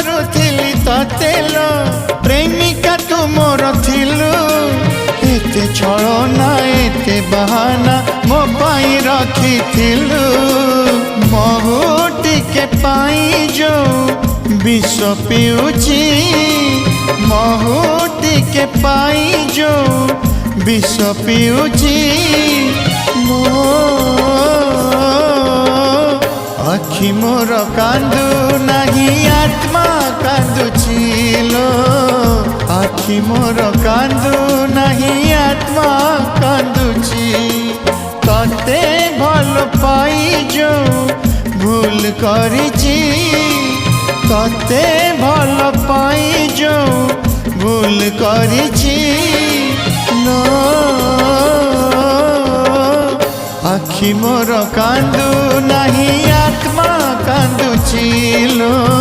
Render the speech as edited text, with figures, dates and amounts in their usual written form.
करुथिली तते लो प्रेमिका तू मोर थिलु एते छलना एते बहाना मो पाई रखिथिलु महु टिके पाई जो विष पिउची महु टिके पाई जो विष पिउची आखि मोर कांदू नहीं आत्मा कांदुची लो आखि मोर कांदू नहीं आत्मा कांदुची तते भल पाई जो भूल करिची तते भल पाई जो भूल करिची लो आखि मोर कांदू नहीं आत्मा कांदुची लो।